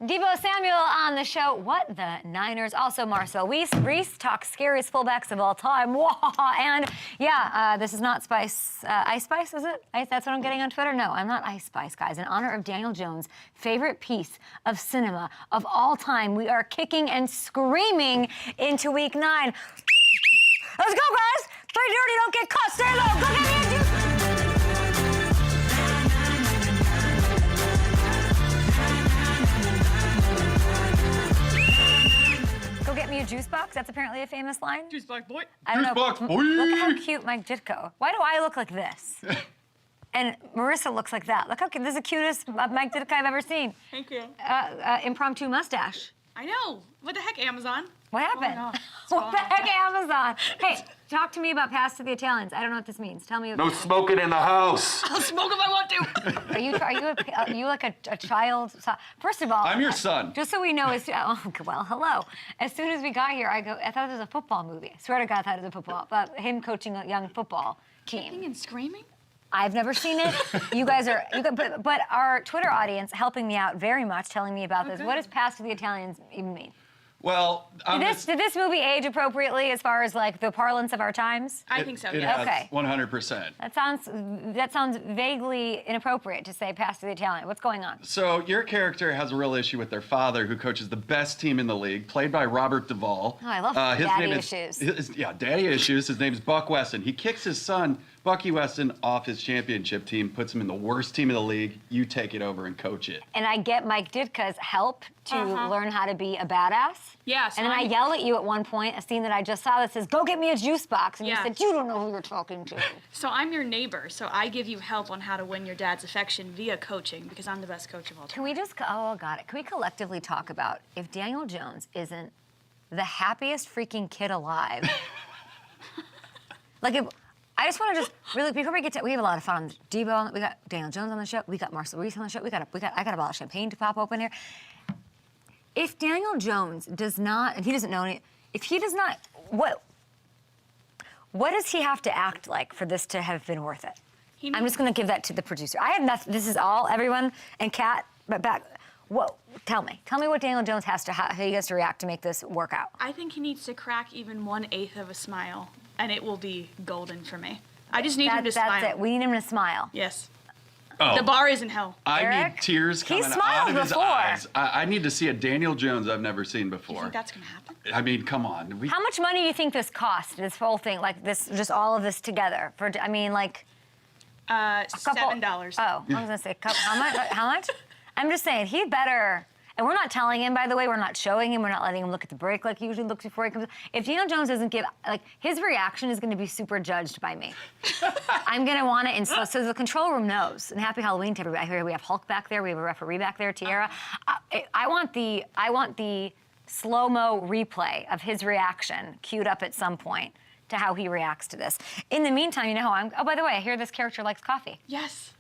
Deebo Samuel on the show. What the Niners? Also, Marcel Reece talks scariest fullbacks of all time. And yeah, this is not Spice. Ice Spice, is it? That's what I'm getting on Twitter? No, I'm not Ice Spice, guys. In honor of Daniel Jones' favorite piece of cinema of all time, we are kicking and screaming into week 9. Let's go, guys. Play dirty, don't get caught. Stay low. Go get me a juice. Go get me a juice box. That's apparently a famous line. Juice box, boy. I don't Juice know. box, boy. Look how cute Mike Ditko. Why do I look like this? And Marissa looks like that. Look how cute. This is the cutest Mike Ditko I've ever seen. Thank you. Impromptu mustache. I know. What the heck, Amazon? What happened? Oh, no. What the heck, Amazon? Hey, talk to me about Pass to the Italians. I don't know what this means. Tell me. No smoking in the house. I'll smoke if I want to. Are you like a child? First of all, I'm your son. Just so we know, well, hello. As soon as we got here, I thought it was a football movie. I swear to God, I thought it was a football, but him coaching a young football team. Kicking and screaming? I've never seen it. But our Twitter audience helping me out very much, telling me about this. What does Pass to the Italians even mean? Well, Did this movie age appropriately as far as like the parlance of our times? I think so, It yeah. has Okay. 100%. That sounds vaguely inappropriate to say Pass to the Italian. What's going on? So your character has a real issue with their father, who coaches the best team in the league, played by Robert Duvall. Oh, I love daddy issues. Daddy issues. His name's Buck Weston. He kicks his son, Bucky Weston, off his championship team, puts him in the worst team in the league. You take it over and coach it. And I get Mike Ditka's help to learn how to be a badass. Yeah, so and then I yell at you at one point, a scene that I just saw that says, "Go get me a juice box." And Yeah. you said, "You don't know who you're talking to." So I'm your neighbor, so I give you help on how to win your dad's affection via coaching because I'm the best coach of all time. Can we just, got it. Can we collectively talk about if Daniel Jones isn't the happiest freaking kid alive? Like, I just want to really, before we get to, we have a lot of fun on Deebo, we got Daniel Jones on the show, we got Marcel Reece on the show, I got a bottle of champagne to pop open here. If Daniel Jones does not, and he doesn't know any, if he does not, what does he have to act like for this to have been worth it? I'm just going to give that to the producer. I have nothing, this is all, everyone, and Kat, but back, tell me what Daniel Jones has to, how he has to react to make this work out. I think he needs to crack even 1/8 of a smile, and it will be golden for me. I just need him to smile. That's it, we need him to smile. Yes. Oh. The bar is in hell. I Eric? need tears coming He out smiled of his before. eyes. I need to see a Daniel Jones I've never seen You before. think that's going to happen? I mean, come on. How much money do you think this cost, this whole thing, like this, just all of this together? I mean, like... $7. Oh, I was gonna say, how much? How much? I'm just saying, he better, and we're not telling him, by the way, we're not showing him, we're not letting him look at the break like he usually looks before he comes. If Daniel Jones doesn't give, like, his reaction is gonna be super judged by me. I'm gonna want it in slow, so the control room knows. And happy Halloween to everybody. I hear we have Hulk back there, we have a referee back there, Tiara. I want the slow-mo replay of his reaction queued up at some point to how he reacts to this. In the meantime, you know how I'm, oh, by the way, I hear this character likes coffee. Yes.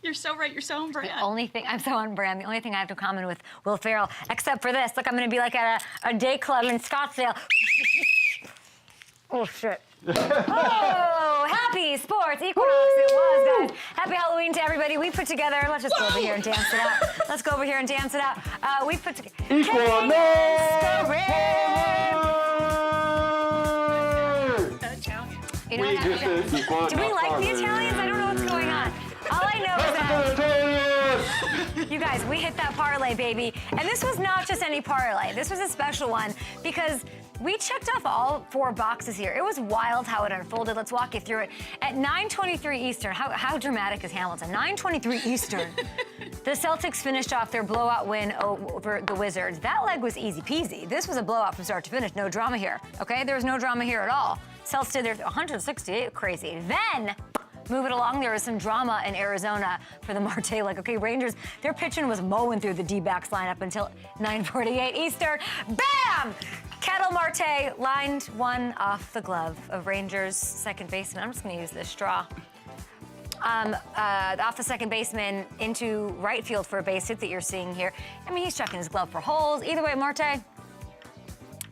You're so right. You're so on brand. The only thing, I'm so on brand, the only thing I have to common with Will Ferrell, except for this, look, I'm gonna be like at a day club in Scottsdale. Oh, shit. Oh, happy sports equinox it was, guys. Happy Halloween to everybody. We put together, let's just go over here and dance it out. Let's go over here and dance it out. We put together. You know what? Do we like the Italians? I don't know what's going on. All I know is that, you guys, we hit that parlay, baby. And this was not just any parlay. This was a special one because we checked off all 4 boxes here. It was wild how it unfolded. Let's walk you through it. At 9:23 Eastern, how dramatic is Hamilton? 9:23 Eastern, the Celtics finished off their blowout win over the Wizards. That leg was easy peasy. This was a blowout from start to finish. No drama here, okay? There was no drama here at all. Celtics did their 168, crazy. Then, move it along, there was some drama in Arizona for the Marte. Like, okay, Rangers, their pitching was mowing through the D-backs lineup until 9:48 Eastern. Bam! Kettle Marte lined one off the glove of Rangers' second baseman. I'm just gonna use this straw. Off the second baseman into right field for a base hit that you're seeing here. I mean, he's checking his glove for holes. Either way, Marte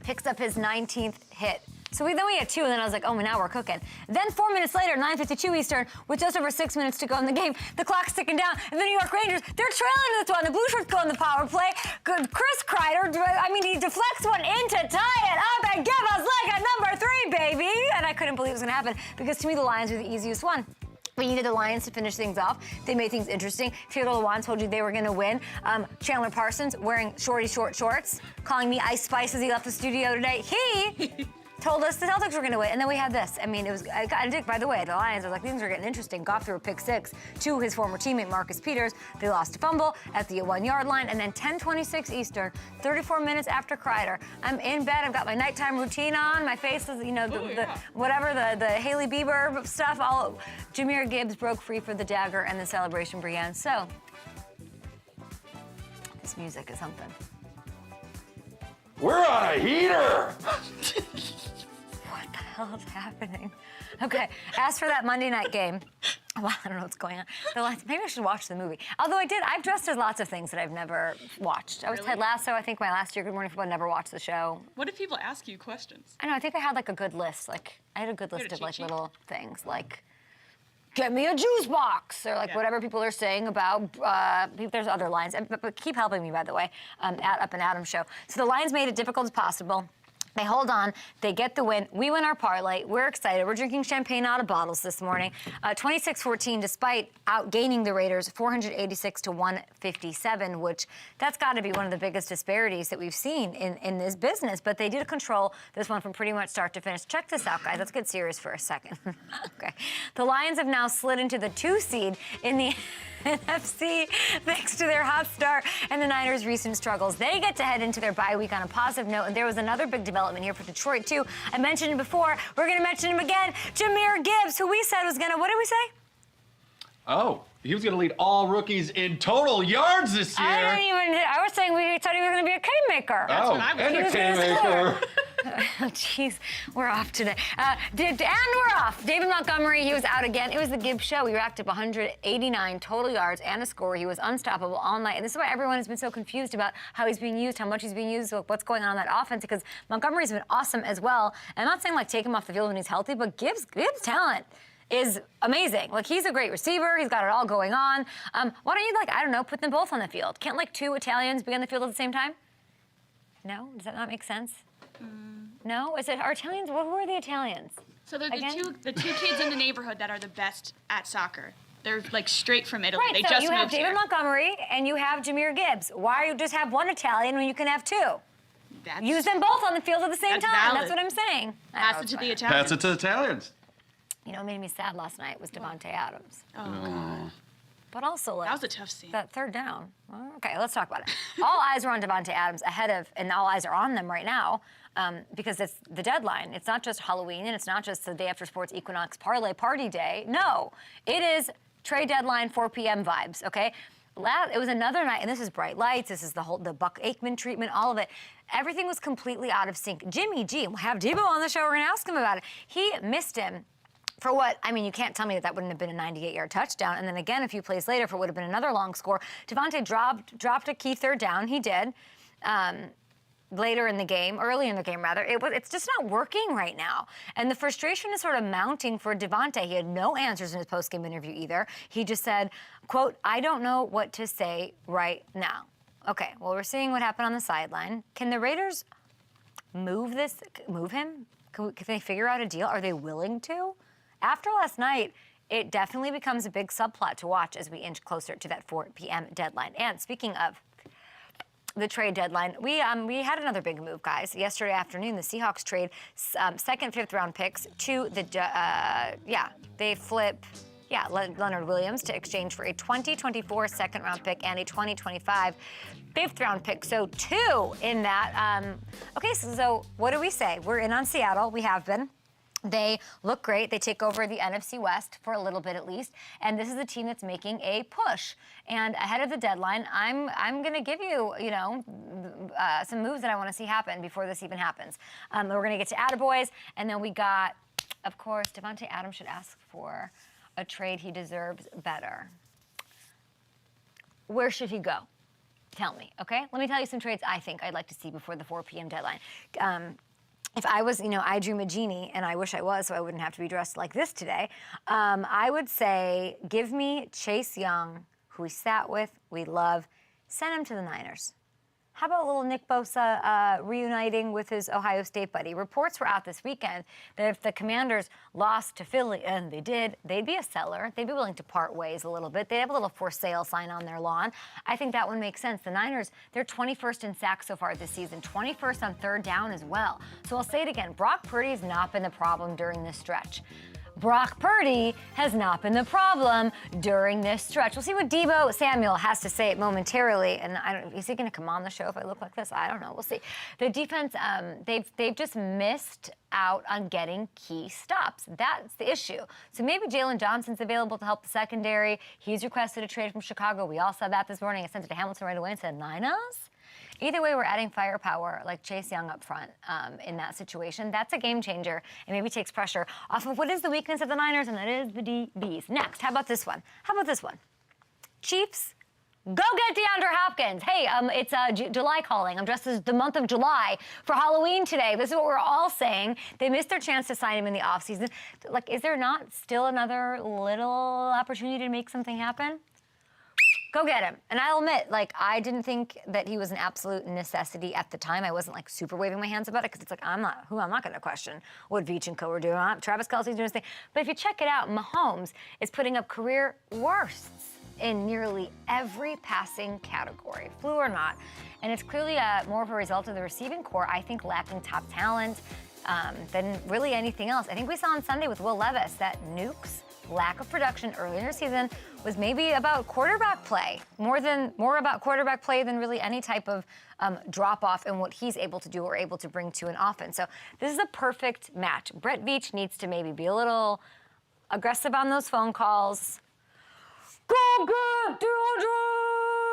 picks up his 19th hit. So then we had 2, and then I was like, oh, now we're cooking. Then 4 minutes later, 9:52 Eastern, with just over 6 minutes to go in the game, the clock's ticking down, and the New York Rangers, they're trailing to this one. The Blue Shirts go on the power play. Chris Kreider, he deflects one in to tie it up and give us like a number 3, baby. And I couldn't believe it was going to happen because to me, the Lions were the easiest one. We needed the Lions to finish things off. They made things interesting. Theodore Lewan told you they were going to win. Chandler Parsons wearing short shorts, calling me Ice Spice as he left the studio today. He told us the Celtics were going to win. And then we had this. I mean, it was, by the way, the Lions, I was like, things are getting interesting. Goff threw a pick 6 to his former teammate, Marcus Peters. They lost a fumble at the 1-yard line. And then 10:26 Eastern, 34 minutes after Kreider, I'm in bed. I've got my nighttime routine on. My face is, the Hailey Bieber stuff. Jahmyr Gibbs broke free for the dagger and the celebration began. So, this music is something. We're on a heater! What the hell is happening? Okay, as for that Monday night game, well, I don't know what's going on. Maybe I should watch the movie. Although I've dressed as lots of things that I've never watched. I was Ted Lasso, I think my last year, Good Morning Football, never watched the show. What if people ask you questions? I know, I think I had like a good list. Like, I had a good list of like little things, like, get me a juice box, or like whatever people are saying about, there's other lines. But keep helping me, by the way, at Up and Adams show. So the Lions made it difficult as possible. They hold on. They get the win. We win our parlay. We're excited. We're drinking champagne out of bottles this morning. 26-14, despite outgaining the Raiders 486 to 157, which that's got to be one of the biggest disparities that we've seen in this business. But they did control this one from pretty much start to finish. Check this out, guys. Let's get serious for a second. Okay. The Lions have now slid into the 2 seed in the NFC thanks to their hot start and the Niners' recent struggles. They get to head into their bye week on a positive note, and there was another big development here for Detroit, too. I mentioned him before. We're going to mention him again. Jahmyr Gibbs, who we said was going to, what did we say? Oh, he was going to lead all rookies in total yards this year. I was saying we thought he was going to be a K-maker. That's what I was and a K-maker. Oh, jeez, we're off today. And we're off. David Montgomery, he was out again. It was the Gibbs show. He racked up 189 total yards and a score. He was unstoppable all night. And this is why everyone has been so confused about how he's being used, how much he's being used, what's going on in that offense, because Montgomery's been awesome as well. And I'm not saying, like, take him off the field when he's healthy, but Gibbs' talent is amazing. Like, he's a great receiver. He's got it all going on. Why don't you, like, I don't know, put them both on the field? Can't, like, 2 Italians be on the field at the same time? No? Does that not make sense? No? Are Italians? Who are the Italians? So they're the two kids in the neighborhood that are the best at soccer. They're like straight from Italy. Right, They so just you have moved David here. Montgomery and you have Jahmyr Gibbs. Why you just have one Italian when you can have 2? That's, Use them both on the field at the same That's time. valid. That's what I'm saying. Pass it to the Italians. Pass it to the Italians. You know what made me sad last night was Devontae Adams. Oh, God. But also, like, That was a tough scene. that third down. Well, okay, let's talk about it. All eyes were on Devontae Adams and all eyes are on them right now because it's the deadline. It's not just Halloween, and it's not just the day after sports equinox parlay party day. No, it is trade deadline 4 p.m. vibes, okay? It was another night, and this is bright lights. This is the Buck Aikman treatment, all of it. Everything was completely out of sync. Jimmy G, we'll have Debo on the show. We're going to ask him about it. He missed him. For what? I mean, you can't tell me that wouldn't have been a 98-yard touchdown. And then again, a few plays later, for what would have been another long score. Devontae dropped a key third down. He did. Later in the game, early in the game, rather. It's just not working right now. And the frustration is sort of mounting for Devontae. He had no answers in his post-game interview either. He just said, quote, I don't know what to say right now. Okay, well, we're seeing what happened on the sideline. Can the Raiders move him? Can they figure out a deal? Are they willing to? After last night, it definitely becomes a big subplot to watch as we inch closer to that 4 p.m. deadline. And speaking of the trade deadline, we had another big move, guys. Yesterday afternoon, the Seahawks trade second, 5th round picks to the, they flip, Leonard Williams to exchange for a 2024 second round pick and a 2025 5th round pick. So 2 in that. Okay, so what do we say? We're in on Seattle. We have been. They look great. They take over the NFC West for a little bit at least. And this is a team that's making a push. And ahead of the deadline, I'm going to give you, some moves that I want to see happen before this even happens. We're going to get to Attaboys. And then we got, of course, Devontae Adams should ask for a trade. He deserves better. Where should he go? Tell me, okay? Let me tell you some trades I think I'd like to see before the 4 p.m. deadline. if I was, I dream a genie, and I wish I was, so I wouldn't have to be dressed like this today, I would say, give me Chase Young, who we sat with, we love, send him to the Niners. How about little Nick Bosa reuniting with his Ohio State buddy? Reports were out this weekend that if the Commanders lost to Philly, and they did, they'd be a seller. They'd be willing to part ways a little bit. They'd have a little for sale sign on their lawn. I think that would make sense. The Niners, they're 21st in sacks so far this season, 21st on third down as well. So I'll say it again, Brock Purdy has not been the problem during this stretch. Brock Purdy has not been the problem during this stretch. We'll see what Deebo Samuel has to say momentarily. And is he going to come on the show if I look like this? I don't know. We'll see. The defense, they've just missed out on getting key stops. That's the issue. So maybe Jalen Johnson's available to help the secondary. He's requested a trade from Chicago. We all saw that this morning. I sent it to Hamilton right away and said, Niners? Either way, we're adding firepower like Chase Young up front in that situation. That's a game changer and maybe takes pressure off of what is the weakness of the Niners, and that is the DBs. Next, how about this one? Chiefs, go get DeAndre Hopkins. Hey, it's July calling. I'm dressed as the month of July for Halloween today. This is what we're all saying. They missed their chance to sign him in the offseason. Like, is there not still another little opportunity to make something happen? Go get him. And I'll admit, I didn't think that he was an absolute necessity at the time. I wasn't, super waving my hands about it because it's I'm not going to question what Veach and co are doing. Travis Kelce's doing his thing. But if you check it out, Mahomes is putting up career worsts in nearly every passing category, flu or not. And it's clearly more of a result of the receiving core, I think, lacking top talent than really anything else. I think we saw on Sunday with Will Levis that Nuke's lack of production early in the season was maybe about quarterback play, more about quarterback play than really any type of drop-off in what he's able to do or able to bring to an offense. So this is a perfect match. Brett Veach needs to maybe be a little aggressive on those phone calls. Go get DeAndre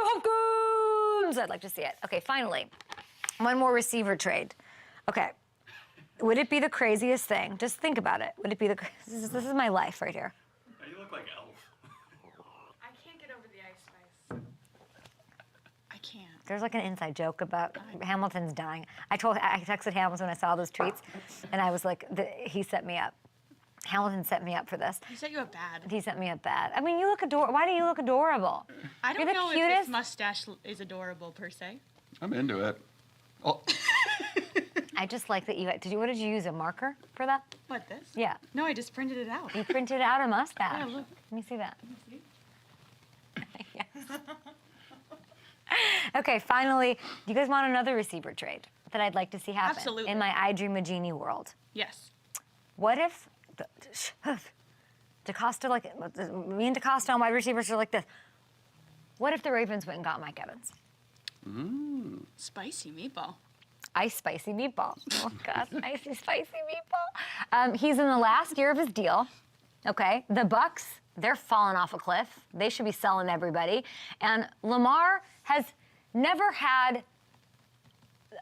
Hopkins! I'd like to see it. Okay, finally, one more receiver trade. Okay. Would it be the craziest thing? Just think about it. Would it be this is my life right here. You look like Elf. I can't get over the Ice Spice. I can't. There's an inside joke about Hamilton's dying. I texted Hamilton when I saw those tweets, and I was like, he set me up. Hamilton set me up for this. He set you up bad. He set me up bad. I mean, you look adorable. Why do you look adorable? I don't know if this mustache is adorable per se. I'm into it. Oh. I just like that you what did you use, a marker for that? What, this? Yeah. No, I just printed it out. You printed out a mustache. Yeah, look. Let me see that. Yes. Okay, finally, you guys want another receiver trade that I'd like to see happen? Absolutely. In my I Dream a Genie world. Yes. What if DeCosta, me and DeCosta on wide receivers are like this. What if the Ravens went and got Mike Evans? Spicy meatball. Ice spicy meatball. Oh, God, icy spicy meatball. He's in the last year of his deal. Okay, the Bucks, they're falling off a cliff. They should be selling everybody. And Lamar has never had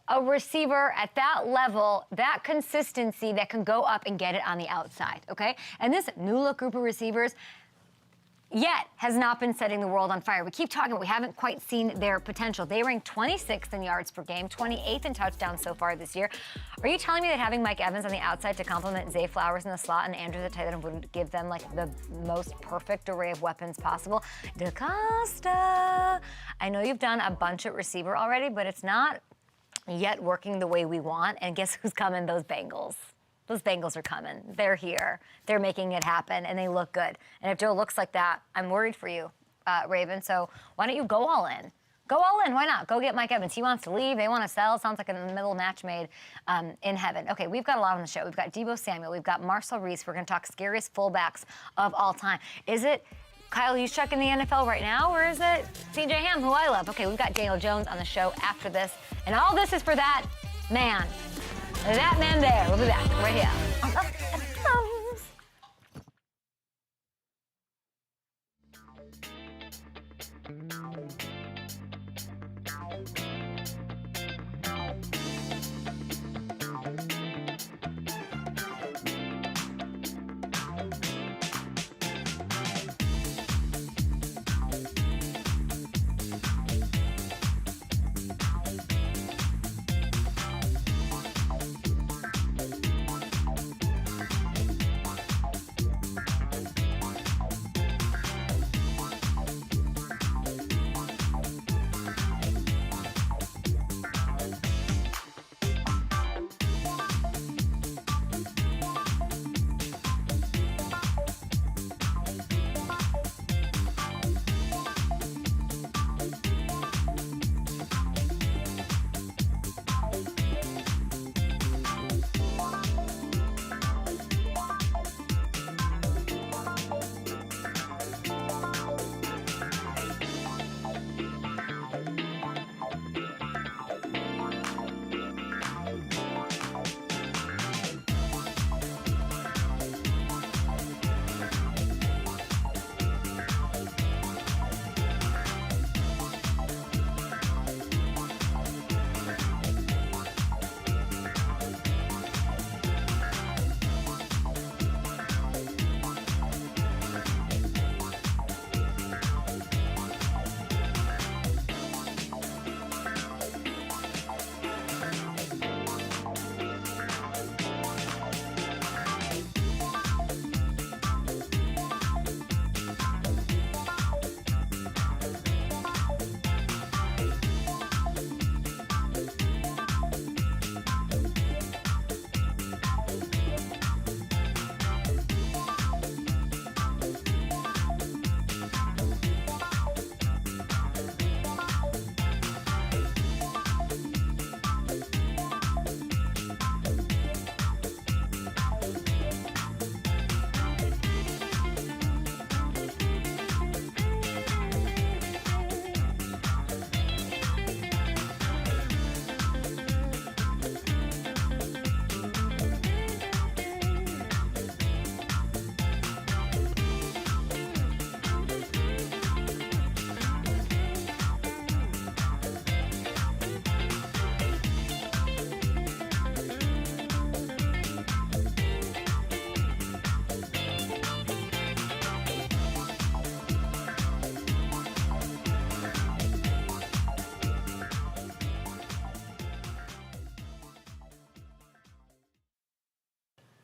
a receiver at that level, that consistency that can go up and get it on the outside, okay? And this new look group of receivers yet has not been setting the world on fire. We keep talking, but we haven't quite seen their potential. They rank 26th in yards per game, 28th in touchdowns so far this year. Are you telling me that having Mike Evans on the outside to complement Zay Flowers in the slot and Andrews at tight end wouldn't give them the most perfect array of weapons possible? DeCosta, I know you've done a bunch at receiver already, but it's not yet working the way we want. And guess who's coming? Those Bengals. Those Bengals are coming. They're here. They're making it happen, and they look good. And if Joe looks like that, I'm worried for you, Raven. So why don't you go all in? Go all in. Why not? Go get Mike Evans. He wants to leave. They want to sell. Sounds like a middle match made in heaven. Okay, we've got a lot on the show. We've got Deebo Samuel. We've got Marcel Reece. We're going to talk scariest fullbacks of all time. Is it Kyle Juszczyk in the NFL right now, or is it C.J. Ham, who I love? Okay, we've got Daniel Jones on the show after this. And all this is for that man. That man there. We'll be back right here.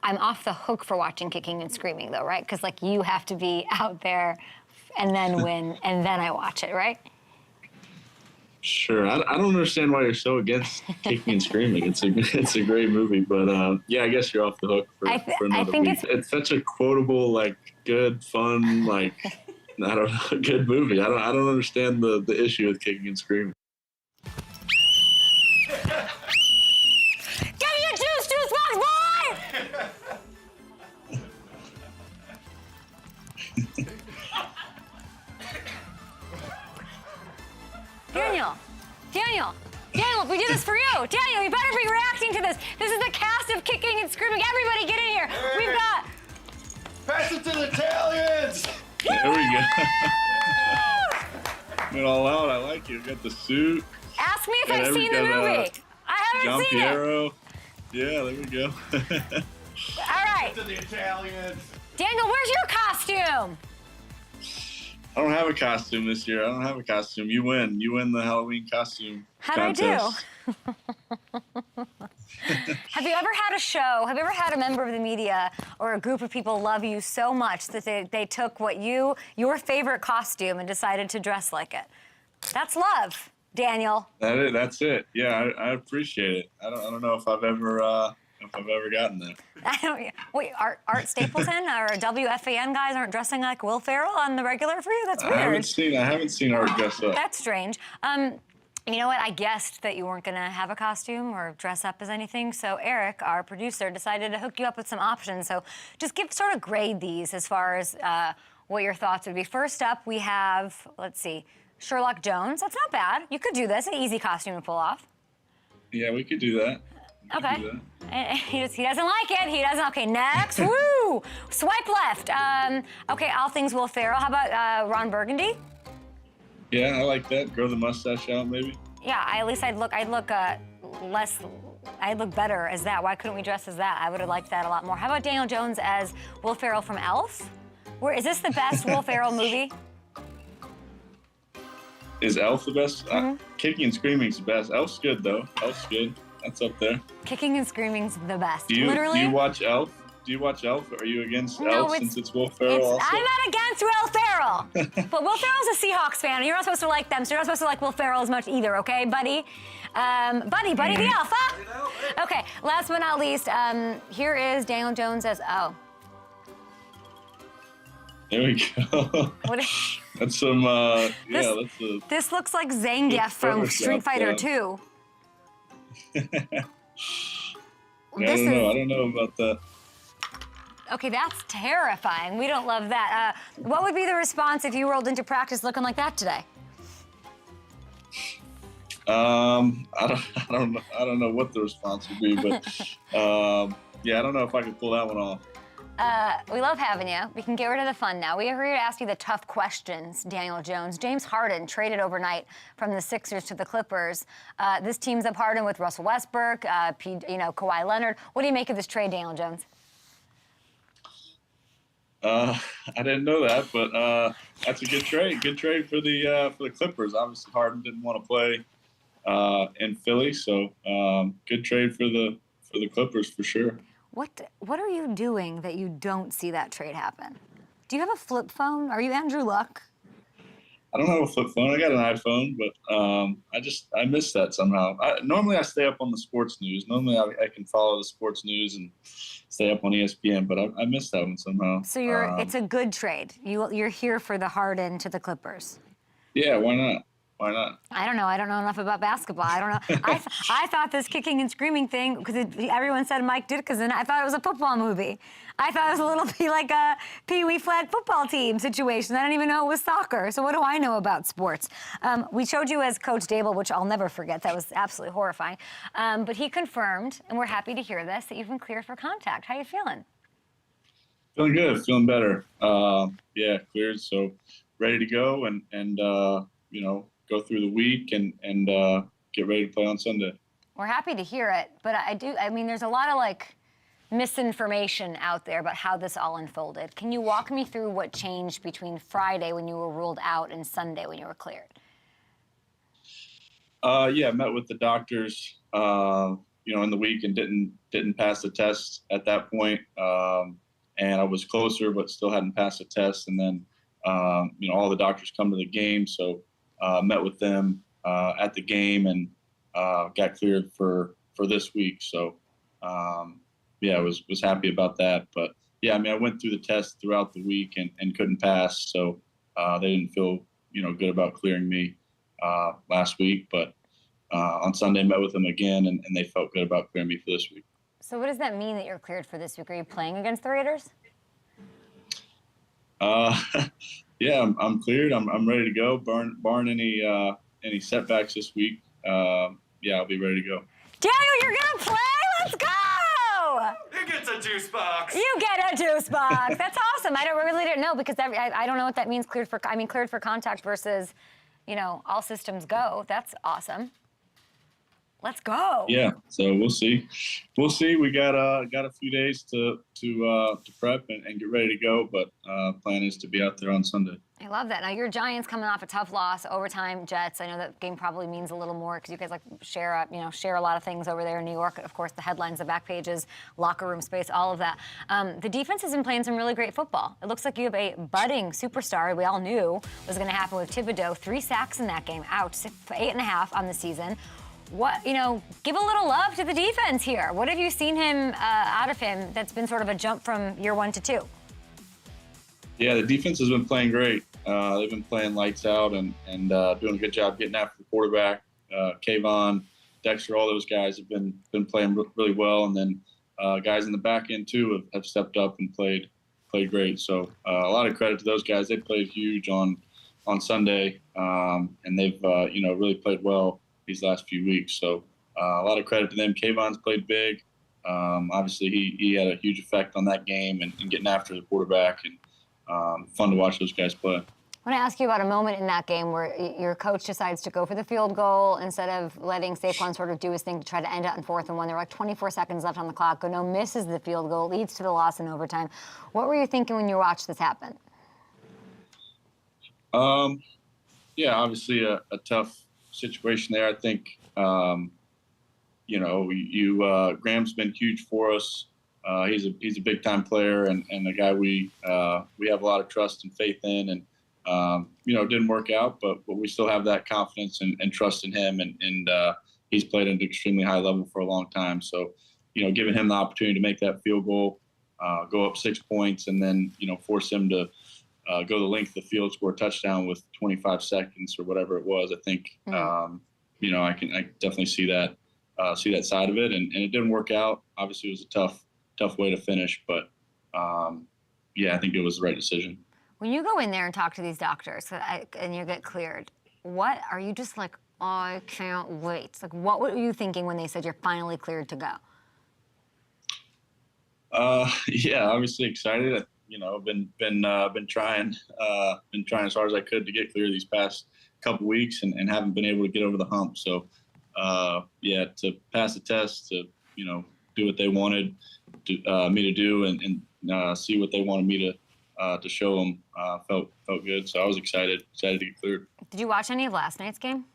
I'm off the hook for watching Kicking and Screaming, though, right? Because, like, you have to be out there and then win, and then I watch it, right? Sure. I don't understand why you're so against Kicking and Screaming. It's a great movie, but yeah, I guess you're off the hook for another week. It's such a quotable, like, good, fun, like, I don't know, good movie. I don't understand the issue with Kicking and Screaming. Give me a juice box, boy! Daniel, we did this for you. Daniel, you better be reacting to this. This is the cast of Kicking and Screaming. Everybody get in here. We've got... Pass it to the Italians! There we go. Went all out. I like it. Got the suit. Ask me if I've seen the movie. I haven't seen it. Yeah, there we go. All right. To the Italians. Daniel, where's your costume? I don't have a costume this year. You win. You win the Halloween costume contest. How'd I do? Have you ever had a show, have you ever had a member of the media or a group of people love you so much that they took your favorite costume and decided to dress like it? That's love, Daniel. That's it. Yeah, I appreciate it. I don't know if I've ever gotten that. Wait, Art Stapleton or WFAN guys aren't dressing like Will Ferrell on the regular for you? That's weird. I haven't seen Art dress up. That's strange. You know what? I guessed that you weren't going to have a costume or dress up as anything. So Eric, our producer, decided to hook you up with some options. So just sort of grade these as far as what your thoughts would be. First up, we have, let's see, Sherlock Jones. That's not bad. You could do this. An easy costume to pull off. Yeah, we could do that. Okay. He doesn't like it. He doesn't. Okay, next. Woo! Swipe left. Okay, all things Will Ferrell. How about Ron Burgundy? Yeah, I like that. Grow the mustache out, maybe. Yeah, at least I'd look better as that. Why couldn't we dress as that? I would have liked that a lot more. How about Daniel Jones as Will Ferrell from Elf? Is this the best Will Ferrell movie? Is Elf the best? Kicking and Screaming's the best. Elf's good, though. Elf's good. That's up there. Kicking and Screaming's the best. Literally. Do you watch Elf? Or are you against Elf since it's Will Ferrell also? I'm not against Will Ferrell. But Will Ferrell's a Seahawks fan, and you're not supposed to like them, so you're not supposed to like Will Ferrell as much either, okay, buddy? Buddy the Elf, huh? Okay, last but not least, here is Daniel Jones as, There we go. That's some, This looks like Zangief from Street Fighter 2. I don't know about that. Okay, that's terrifying. We don't love that. What would be the response if you rolled into practice looking like that today? I don't know what the response would be, but yeah, I don't know if I could pull that one off. We love having you. We can get rid of the fun now. We are here to ask you the tough questions, Daniel Jones. James Harden traded overnight from the Sixers to the Clippers. This teams up Harden with Russell Westbrook, Kawhi Leonard. What do you make of this trade, Daniel Jones? I didn't know that, but that's a good trade. Good trade for the Clippers. Obviously, Harden didn't want to play in Philly, so good trade for the Clippers for sure. What are you doing that you don't see that trade happen? Do you have a flip phone? Are you Andrew Luck? I don't have a flip phone. I got an iPhone, but I miss that somehow. Normally I stay up on the sports news. Normally I can follow the sports news and stay up on ESPN, but I missed that one somehow. So it's a good trade. You're here for the Harden to the Clippers. Yeah, why not? Why not? I don't know. I don't know enough about basketball. I don't know. I thought this Kicking and Screaming thing, because everyone said Mike Ditka's in it, I thought it was a football movie. I thought it was a little bit like a Pee Wee flag football team situation. I didn't even know it was soccer. So what do I know about sports? We showed you as Coach Dable, which I'll never forget. That was absolutely horrifying. But he confirmed, and we're happy to hear this, that you've been cleared for contact. How you feeling? Feeling good. Feeling better. Yeah, cleared. So ready to go and go through the week and get ready to play on Sunday. We're happy to hear it, but there's a lot of misinformation out there about how this all unfolded. Can you walk me through what changed between Friday when you were ruled out and Sunday when you were cleared? Yeah, I met with the doctors in the week and didn't pass the test at that point. And I was closer, but still hadn't passed the test. And then, all the doctors come to the game. So met with them at the game and got cleared for this week. So, I was happy about that. But, I went through the test throughout the week and couldn't pass. So they didn't feel, good about clearing me last week. But on Sunday, met with them again, and they felt good about clearing me for this week. So what does that mean that you're cleared for this week? Are you playing against the Raiders? I'm cleared. I'm ready to go. Barring any setbacks this week, I'll be ready to go. Daniel, you're gonna play? Let's go! He gets a juice box. You get a juice box. That's awesome. I really didn't know because I don't know what that means. Cleared for contact versus, all systems go. That's awesome. Let's go. Yeah, so we'll see. We got a few days to prep and get ready to go, but plan is to be out there on Sunday. I love that. Now your Giants coming off a tough loss, overtime, Jets. I know that game probably means a little more because you guys share a lot of things over there in New York. Of course, the headlines, the back pages, locker room space, all of that. The defense has been playing some really great football. It looks like you have a budding superstar. We all knew was going to happen with Thibodeau. 3 sacks in that game, out 8.5 on the season. Give a little love to the defense here. What have you seen out of him that's been sort of a jump from year 1 to 2? Yeah, the defense has been playing great. They've been playing lights out and doing a good job getting after the quarterback. Kayvon, Dexter, all those guys have been playing really well. And then guys in the back end, too, have stepped up and played great. So a lot of credit to those guys. They played huge on Sunday, and they've, really played well these last few weeks. So a lot of credit to them. Kayvon's played big. Obviously, he had a huge effect on that game and getting after the quarterback. And fun to watch those guys play. I want to ask you about a moment in that game where your coach decides to go for the field goal instead of letting Saquon sort of do his thing to try to end it on 4th and 1. There were 24 seconds left on the clock. Gano misses the field goal, leads to the loss in overtime. What were you thinking when you watched this happen? Obviously a tough situation there. I think, Graham's been huge for us. He's a big time player and a guy we have a lot of trust and faith in, and it didn't work out, but we still have that confidence and trust in him, and he's played at an extremely high level for a long time. So, giving him the opportunity to make that field goal, go up 6 points, and then force him to go the length of the field, score a touchdown with 25 seconds or whatever it was. I think I definitely see that side of it, and it didn't work out. Obviously, it was a tough way to finish, but I think it was the right decision. When you go in there and talk to these doctors and you get cleared, what are you just like, oh, I can't wait? Like, what were you thinking when they said you're finally cleared to go? Obviously excited. Been trying as hard as I could to get clear these past couple weeks and haven't been able to get over the hump. So, to pass the test, to, do what they wanted me to do and see what they wanted me to show them, felt good. So I was excited to get cleared. Did you watch any of last night's game?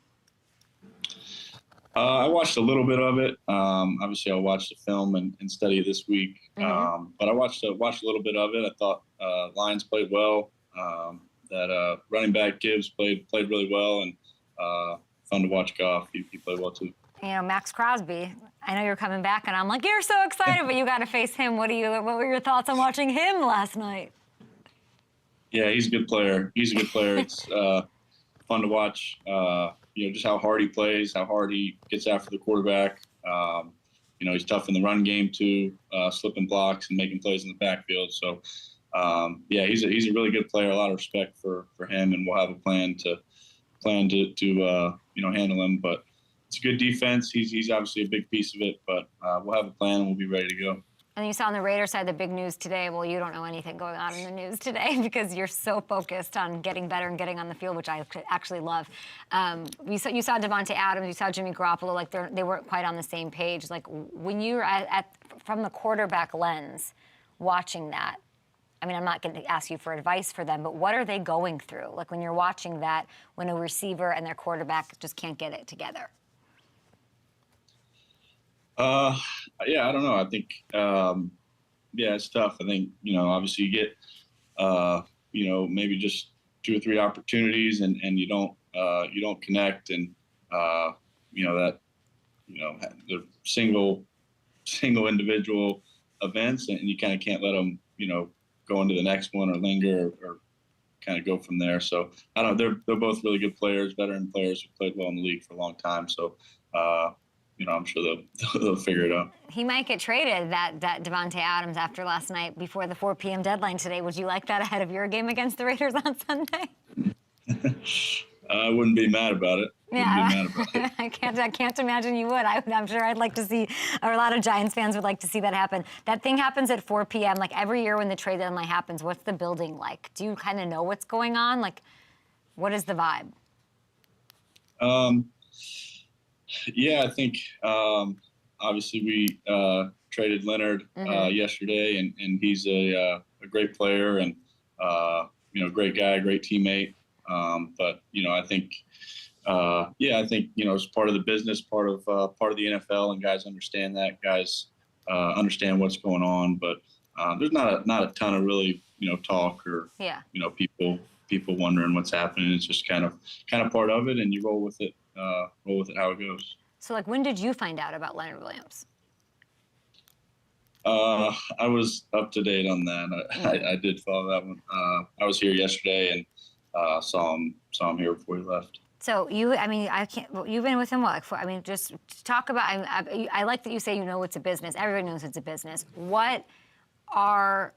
I watched a little bit of it. Obviously, I'll watch the film and study this week. Mm-hmm. But I watched a little bit of it. I thought Lions played well. That running back Gibbs played really well, and fun to watch Goff. He played well too. Max Crosby. I know you're coming back, and I'm like, you're so excited, but you got to face him. What were your thoughts on watching him last night? Yeah, he's a good player. It's fun to watch. Just how hard he plays, how hard he gets after the quarterback. He's tough in the run game too, slipping blocks and making plays in the backfield. So, he's a really good player. A lot of respect for him, and we'll have a plan to handle him. But it's a good defense. He's obviously a big piece of it, but we'll have a plan and we'll be ready to go. And you saw on the Raiders side the big news today. Well, you don't know anything going on in the news today because you're so focused on getting better and getting on the field, which I actually love. You saw Devontae Adams, you saw Jimmy Garoppolo, like they weren't quite on the same page. Like when you're from the quarterback lens, watching that, I mean, I'm not going to ask you for advice for them, but what are they going through? Like when you're watching that, when a receiver and their quarterback just can't get it together. Yeah, I don't know. I think, yeah, it's tough. I think, obviously you get, maybe just 2 or 3 opportunities and you don't connect and, the single individual events and you kind of can't let them, go into the next one or linger or kind of go from there. So I don't know. They're both really good players, veteran players who played well in the league for a long time. So, I'm sure they'll figure it out. He might get traded, that Devontae Adams, after last night before the 4 p.m. deadline today. Would you like that ahead of your game against the Raiders on Sunday? I wouldn't be mad about it. Yeah, I can't imagine you would. I'm sure I'd like to see, or a lot of Giants fans would like to see that happen. That thing happens at 4 p.m. Like every year when the trade deadline happens, what's the building like? Do you kind of know what's going on? Like, what is the vibe? Yeah, I think obviously we traded Leonard yesterday, and he's a great player and great guy, great teammate. But I think it's part of the business, part of the NFL, and guys understand that. Guys understand what's going on, but there's not a ton of really talk or people wondering what's happening. It's just kind of part of it, and you roll with it how it goes. So, like, when did you find out about Leonard Williams? I was up to date on that. I did follow that one. I was here yesterday and saw him here before he left. So you've been with him what? Just talk about. I like that you say it's a business. Everybody knows it's a business. What kind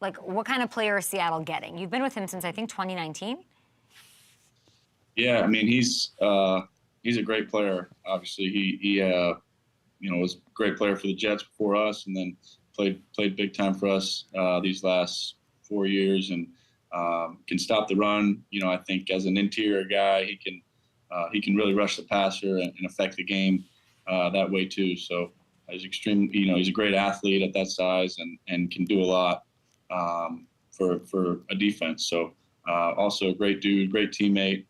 of player is Seattle getting? You've been with him since I think 2019. Yeah, I mean he's a great player. Obviously, he was a great player for the Jets before us, and then played big time for us these last 4 years, and can stop the run. I think as an interior guy, he can really rush the passer and affect the game that way too. So he's he's a great athlete at that size and can do a lot for a defense. So also a great dude, great teammate.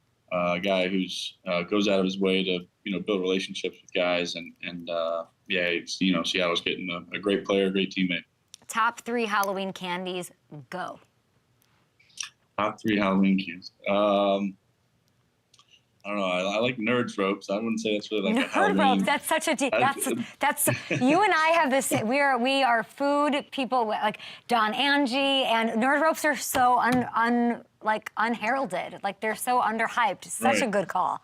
Guy who's goes out of his way to build relationships with guys and Seattle's getting a great player, great teammate. Top 3 Halloween candies, go. Top 3 Halloween candies. I don't know. I like Nerds ropes. I wouldn't say that's really like a Halloween. Nerd ropes. That's such a deep. That's you and I have this. We are food people like Don Angie, and Nerd ropes are so unheralded. Like they're so underhyped. Such a good call.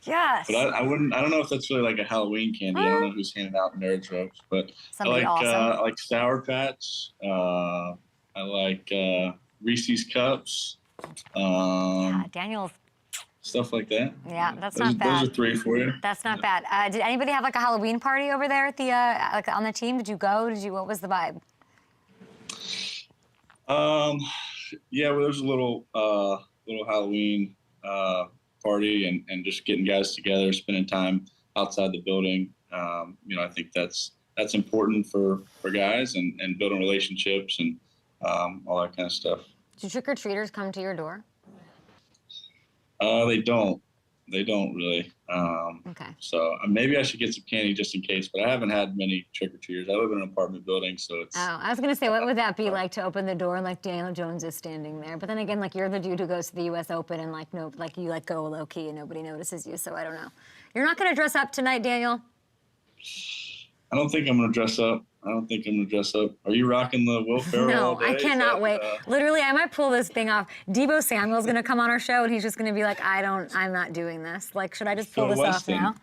Yes. But I don't know if that's really like a Halloween candy. I don't know who's handing out Nerds ropes, but Somebody I like Sour Patch. I like Reese's cups. Daniel's. Stuff like that. Yeah, that's not bad. Those are 3 for you. That's not bad. Did anybody have like a Halloween party over there at the on the team? Did you go? What was the vibe? Yeah, well, there's a little Halloween party and just getting guys together, spending time outside the building. I think that's important for guys and building relationships and all that kind of stuff. Do trick-or-treaters come to your door? They don't really. Okay. So maybe I should get some candy just in case, but I haven't had many trick-or-treaters. I live in an apartment building, so it's... Oh, I was going to say, what would that be like to open the door and, like, Daniel Jones is standing there? But then again, like, you're the dude who goes to the U.S. Open and, you, go low-key and nobody notices you, so I don't know. You're not going to dress up tonight, Daniel? I don't think I'm going to dress up. Are you rocking the Will Ferrell? No, all day? I cannot wait. Literally, I might pull this thing off. Deebo Samuel's going to come on our show, and he's just going to be like, I'm not doing this. Like, should I just pull this off now?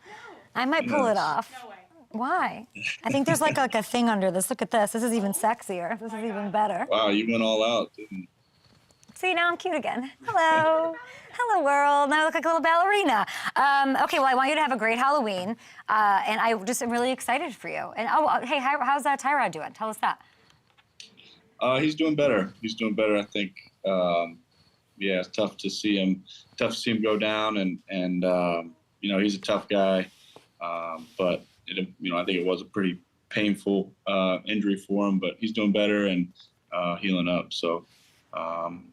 I might pull it off. No way. Why? I think there's like a thing under this. Look at this. This is even sexier. This is even better. Wow, you went all out, didn't you? See, now I'm cute again. Hello. Hello, world. Now I look like a little ballerina. Okay, well, I want you to have a great Halloween. And I just am really excited for you. And, hey, how's Tyrod doing? Tell us that. He's doing better. I think, it's tough to see him go down. And he's a tough guy. But, I think it was a pretty painful injury for him. But he's doing better and healing up. So,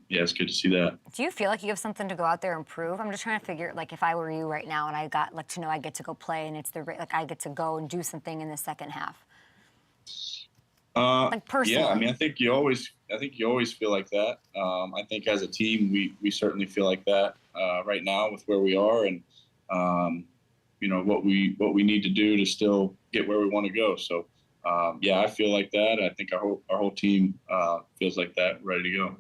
yeah, it's good to see that. Do you feel like you have something to go out there and prove? I'm just trying to figure, like, if I were you right now and I got, like, to know I get to go play and it's like I get to go and do something in the second half. Like personally. Yeah, I mean, I think you always feel like that. I think as a team, we certainly feel like that right now with where we are and you know what we need to do to still get where we want to go. So yeah, I feel like that. I think our whole team feels like that, ready to go.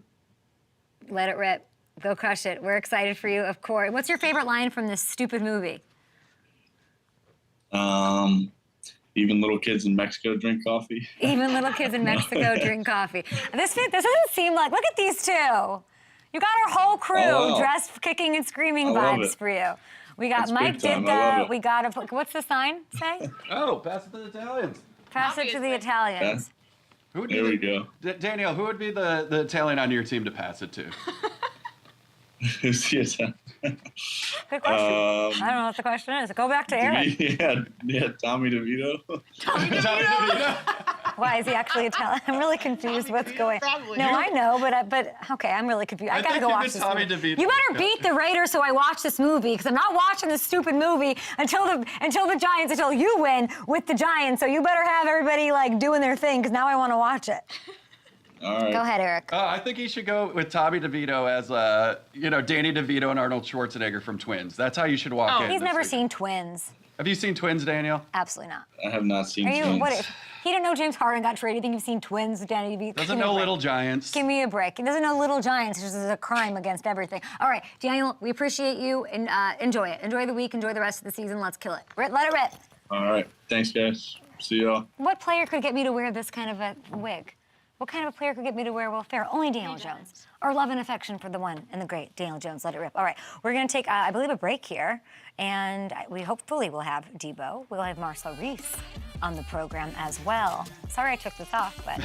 Let it rip. Go crush it. We're excited for you, of course. What's your favorite line from this stupid movie? Even little kids in Mexico drink coffee. Even little kids in Mexico drink coffee. This doesn't seem like, look at these two. You got our whole crew dressed, kicking and screaming vibes for you. We got That's Mike Ditka. We got what's the sign say? Oh, pass it to the Italians. Pass it to the Italians. There we go. Danielle, who would be the Italian on your team to pass it to? Who's the Italian? Good question. I don't know what the question is. Go back to Eric. Yeah, Tommy DeVito. Tommy DeVito. Why is he actually Italian? I'm really confused. What's going on? Probably. No, I know, but okay, I'm really confused. I gotta go watch this Tommy movie. DeVito. You better beat the Raiders so I watch this movie because I'm not watching this stupid movie until you win with the Giants. So you better have everybody like doing their thing because now I want to watch it. All right. Go ahead, Eric. I think he should go with Tommy DeVito as, Danny DeVito and Arnold Schwarzenegger from Twins. That's how you should walk in. He's this never week. seen Twins. Have you seen Twins, Danielle? Absolutely not. I have not seen Are you? Twins. What? He didn't know James Harden got traded. You think you've seen Twins, Danny DeVito? Doesn't know Little Giants. Give me a break. He doesn't know Little Giants, which is a crime against everything. All right, Daniel, we appreciate you and enjoy it. Enjoy the week. Enjoy the rest of the season. Let's kill it. Let it rip. All right. Thanks, guys. See y'all. What player could get me to wear this kind of a wig? What kind of a player could get me to wear Will Ferrell? Only Daniel Jones. Our love and affection for the one and the great Daniel Jones. Let it rip. All right, we're going to take, I believe, a break here. And we hopefully will have Debo. We'll have Marcel Reece on the program as well. Sorry I took this off, but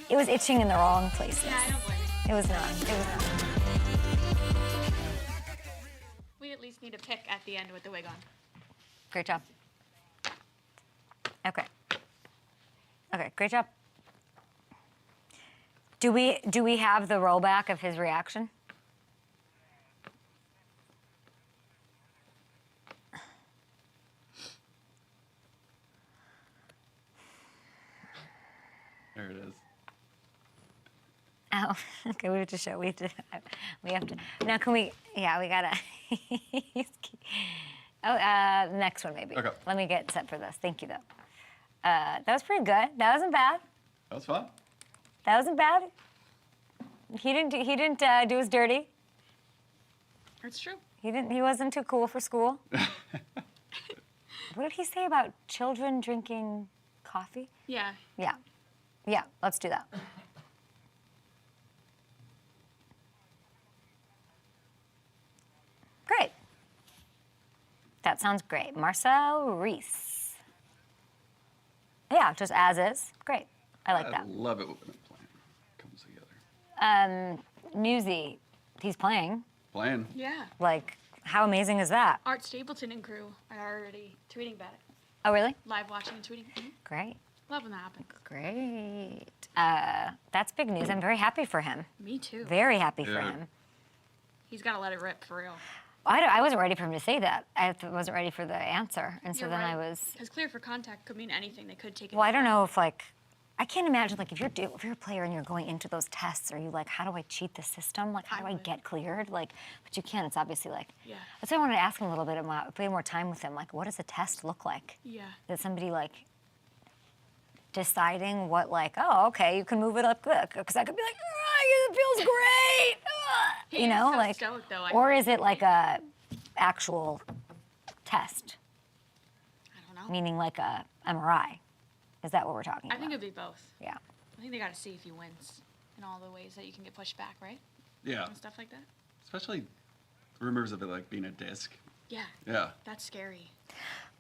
it was itching in the wrong places. Yeah, I don't blame you. It was not. We at least need a pick at the end with the wig on. Great job. Okay, great job. Do we have the rollback of his reaction? There it is. Oh, okay. We have to show. We have to. Now, can we? Yeah, we gotta. Next one maybe. Okay. Let me get set for this. Thank you though. That was pretty good. That wasn't bad. That was fun. That wasn't bad. He didn't do his dirty. It's true. He wasn't too cool for school. What did he say about children drinking coffee? Yeah. Yeah, let's do that. Great. That sounds great. Marcel Reece. Yeah, just as is. Great. I like that. I love it when a plan comes together. Newsy, he's playing. Playing. Yeah. Like, how amazing is that? Art Stapleton and crew are already tweeting about it. Oh, really? Live watching and tweeting. Mhm. Great. Love when that happens. Great. That's big news. I'm very happy for him. Me too. Very happy for Yeah. him. He's got to let it rip for real. I wasn't ready for him to say that. I wasn't ready for the answer. And so You're then right. I was. Because clear for contact could mean anything. They could take it. Well, I don't know if, like, I can't imagine, like, if you're a player and you're going into those tests, are you like, how do I cheat the system? Like, how do I get cleared? Like, but you can't. It's obviously like. Yeah. That's why I wanted to ask him a little bit about, if we had more time with him, like, what does a test look like? Yeah. Is somebody, like, deciding what, like, oh, okay, you can move it up good? Because I could be like, it feels great. He You is know, so like, stoked, though. I or think. is it like a actual test? I don't know. Meaning like a MRI. Is that what we're talking I about? think it'd be both. Yeah. I think they got to see if he wins in all the ways that you can get pushed back, right? Yeah. And stuff like that. Especially rumors of it like being a disc. Yeah. Yeah. That's scary.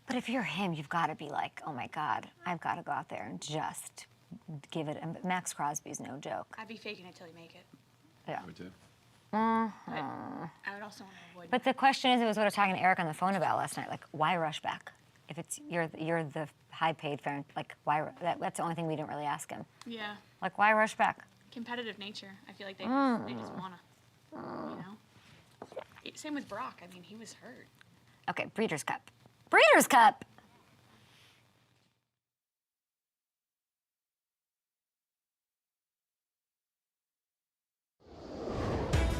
But if you're him, you've got to be like, oh my God, I've got to go out there and just give it. And Max Crosby's no joke. I'd be faking it till you make it. Yeah. I would too. But I would also want to avoid. But the question is, it was what I was talking to Eric on the phone about last night. Like, why rush back? If it's you're the high-paid fan, like why? That's the only thing we didn't really ask him. Yeah. Like, why rush back? competitive nature. I feel like they just want to, Same with Brock. I mean, he was hurt. Okay, Breeders' Cup. Breeders' Cup!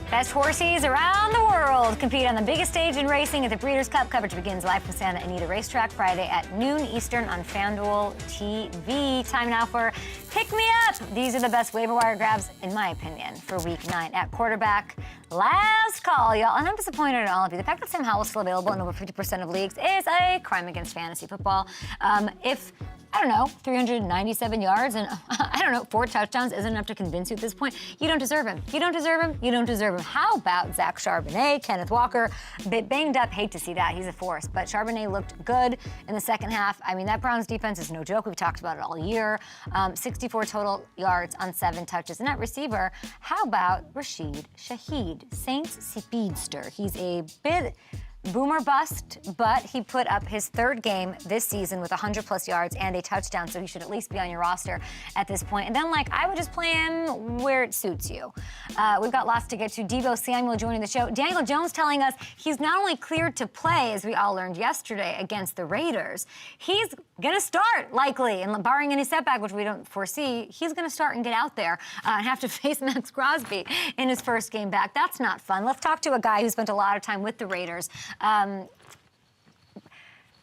Best horses around the world compete on the biggest stage in racing at the Breeders' Cup. Coverage begins live from Santa Anita Racetrack Friday at noon Eastern on FanDuel TV. Time now for Pick Me Up. These are the best waiver wire grabs, in my opinion, for Week 9 at quarterback. Last call, y'all. And I'm disappointed in all of you. The fact that Sam Howell's still available in over 50% of leagues is a crime against fantasy football. If 397 yards and, 4 touchdowns isn't enough to convince you at this point, you don't deserve him. You don't deserve him. You don't deserve him. How about Zach Charbonnet, Kenneth Walker? A bit banged up. Hate to see that. He's a force. But Charbonnet looked good in the second half. I mean, that Browns defense is no joke. We've talked about it all year. 64 total yards on 7 touches. And at receiver, how about Rashid Shaheed, Saints speedster? He's a bit boomer bust, but he put up his 3rd game this season with 100+ yards and a touchdown, so he should at least be on your roster at this point. And then, I would just play him where it suits you. We've got lots to get to. Deebo Samuel joining the show. Daniel Jones telling us he's not only cleared to play, as we all learned yesterday, against the Raiders, he's going to start, likely, and barring any setback, which we don't foresee, he's going to start and get out there and have to face Max Crosby in his first game back. That's not fun. Let's talk to a guy who spent a lot of time with the Raiders.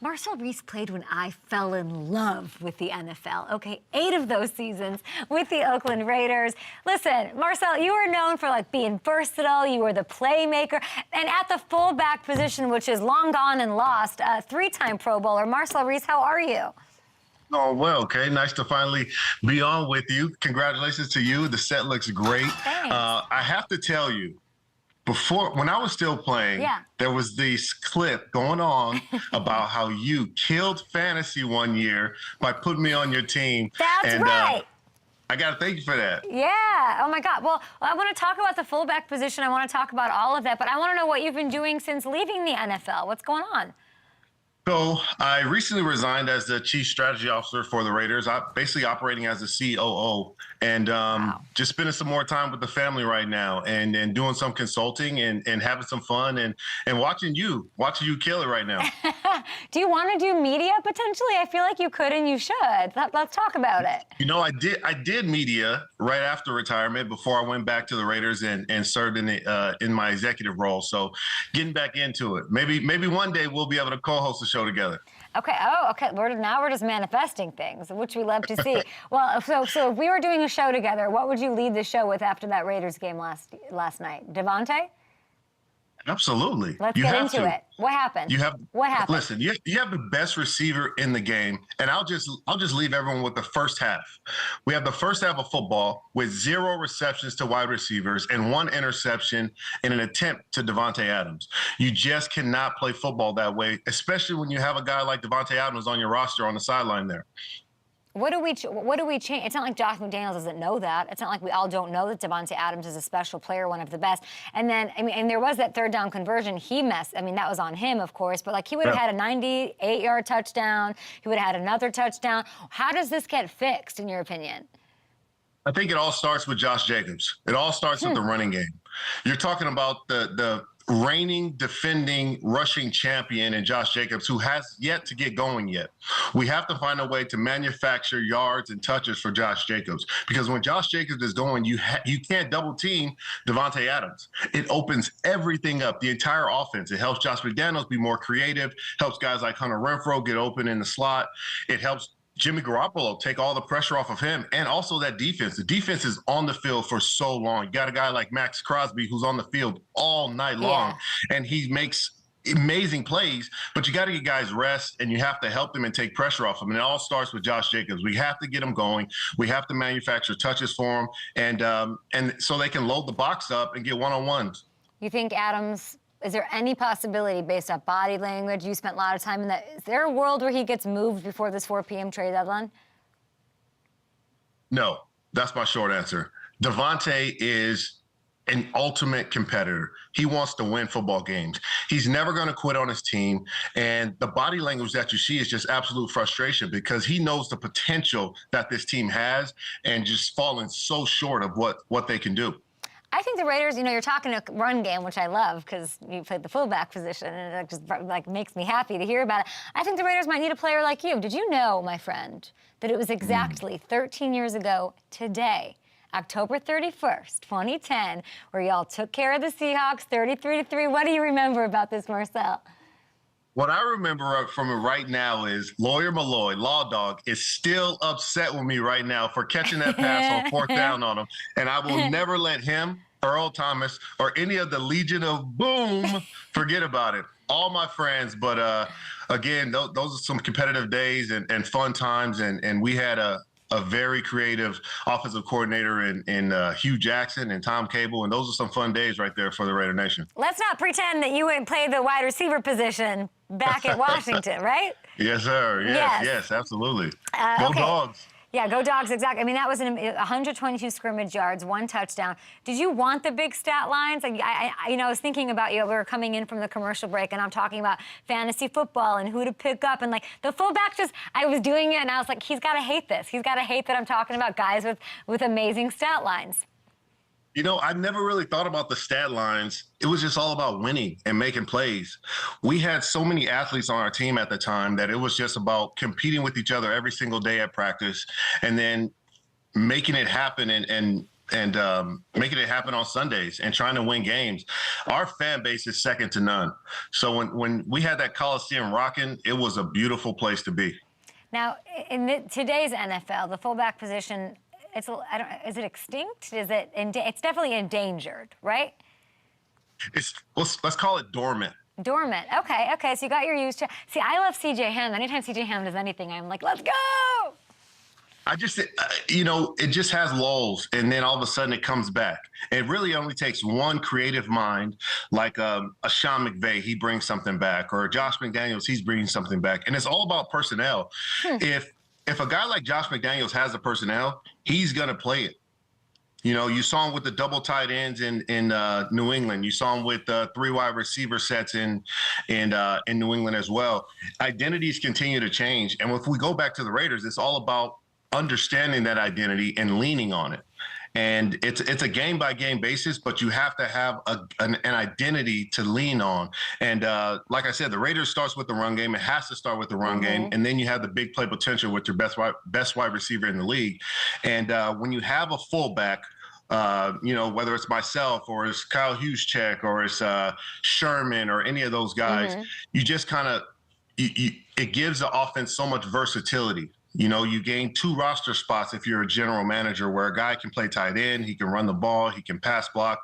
Marcel Reece played when I fell in love with the NFL. Okay, 8 of those seasons with the Oakland Raiders. Listen, Marcel, you were known for being versatile. You were the playmaker. And at the fullback position, which is long gone and lost, 3-time Pro Bowler. Marcel Reece, how are you? Oh, well, okay. Nice to finally be on with you. Congratulations to you. The set looks great. Thanks. I have to tell you, when I was still playing, there was this clip going on about how you killed fantasy one year by putting me on your team. That's right. I got to thank you for that. Yeah. Oh, my God. Well, I want to talk about the fullback position. I want to talk about all of that. But I want to know what you've been doing since leaving the NFL. What's going on? So I recently resigned as the chief strategy officer for the Raiders. I'm basically operating as a COO and just spending some more time with the family right now and doing some consulting and having some fun and watching you kill it right now. Do you want to do media potentially? I feel like you could and you should. Let's talk about it. I did media right after retirement before I went back to the Raiders and served in my executive role. So getting back into it. Maybe one day we'll be able to co-host a show together. Okay. Oh, okay. Now we're just manifesting things, which we love to see. Well, so if we were doing a show together, what would you lead the show with after that Raiders game last night? Devontae? Absolutely. Let's get into it. What happened? What happened? Listen, you have the best receiver in the game, and I'll just leave everyone with the first half. We have the first half of football with 0 receptions to wide receivers and 1 interception in an attempt to Davante Adams. You just cannot play football that way, especially when you have a guy like Davante Adams on your roster on the sideline there. What do we change? It's not like Josh McDaniels doesn't know that. It's not like we all don't know that Davante Adams is a special player, one of the best. And then, and there was that 3rd down conversion. He messed. That was on him, of course. But he would have had a 98-yard touchdown. He would have had another touchdown. How does this get fixed, in your opinion? I think it all starts with Josh Jacobs. It all starts with the running game. You're talking about the reigning, defending, rushing champion in Josh Jacobs, who has yet to get going yet. We have to find a way to manufacture yards and touches for Josh Jacobs, because when Josh Jacobs is going, you can't double team Davante Adams. It opens everything up, the entire offense. It helps Josh McDaniels be more creative, helps guys like Hunter Renfrow get open in the slot. It helps Jimmy Garoppolo take all the pressure off of him, and also that defense. The defense is on the field for so long. You got a guy like Max Crosby who's on the field all night long, and he makes amazing plays, but you got to get guys rest, and you have to help them and take pressure off them. And it all starts with Josh Jacobs. We have to get him going. We have to manufacture touches for him, and so they can load the box up and get one-on-ones. You think Adams... Is there any possibility, based on body language, you spent a lot of time in that, is there a world where he gets moved before this 4 p.m. trade deadline? No, that's my short answer. Davante is an ultimate competitor. He wants to win football games. He's never going to quit on his team. And the body language that you see is just absolute frustration because he knows the potential that this team has and just falling so short of what they can do. I think the Raiders, you're talking a run game, which I love because you played the fullback position, and it just makes me happy to hear about it. I think the Raiders might need a player like you. Did you know, my friend, that it was exactly 13 years ago today, October 31st, 2010, where y'all took care of the Seahawks 33-3. What do you remember about this, Marcel? What I remember from it right now is Lawyer Malloy, Law Dog, is still upset with me right now for catching that pass on 4th down on him. And I will never let him, Earl Thomas, or any of the Legion of Boom forget about it. All my friends, but again, those are some competitive days and fun times. And we had a very creative offensive coordinator in Hugh Jackson and Tom Cable, and those are some fun days right there for the Raider Nation. Let's not pretend that you wouldn't play the wide receiver position back at Washington, right? Yes, sir. Yes, absolutely. Go okay. Dogs. Yeah, go Dogs, exactly. I mean, that was 122 scrimmage yards, 1 touchdown. Did you want the big stat lines? Like, I was thinking about you. We were coming in from the commercial break, and I'm talking about fantasy football and who to pick up. And, the fullback I was doing it, and I was like, he's got to hate this. He's got to hate that I'm talking about guys with amazing stat lines. I never really thought about the stat lines. It was just all about winning and making plays. We had so many athletes on our team at the time that it was just about competing with each other every single day at practice and then making it happen and making it happen on Sundays and trying to win games. Our fan base is second to none. So when we had that Coliseum rocking, it was a beautiful place to be. Now, in today's NFL, the fullback position, is it extinct? It's definitely endangered, right? Let's call it dormant. Dormant. Okay. So you got your used to. See, I love C.J. Ham. Anytime C.J. Ham does anything, I'm like, let's go. I just, it just has lulls, and then all of a sudden it comes back. It really only takes one creative mind, like a Sean McVay, he brings something back, or Josh McDaniels, he's bringing something back. And it's all about personnel. If a guy like Josh McDaniels has the personnel, he's going to play it. You saw him with the double tight ends in New England. You saw him with 3 wide receiver sets in New England as well. Identities continue to change. And if we go back to the Raiders, it's all about understanding that identity and leaning on it. And it's a game-by-game basis, but you have to have an identity to lean on. And like I said, the Raiders starts with the run game. It has to start with the run game. And then you have the big play potential with your best wide receiver in the league. And when you have a fullback, whether it's myself or it's Kyle Juszczyk or it's Sherman or any of those guys, you just kind of it gives the offense so much versatility. You gain 2 roster spots if you're a general manager where a guy can play tight end, he can run the ball, he can pass block,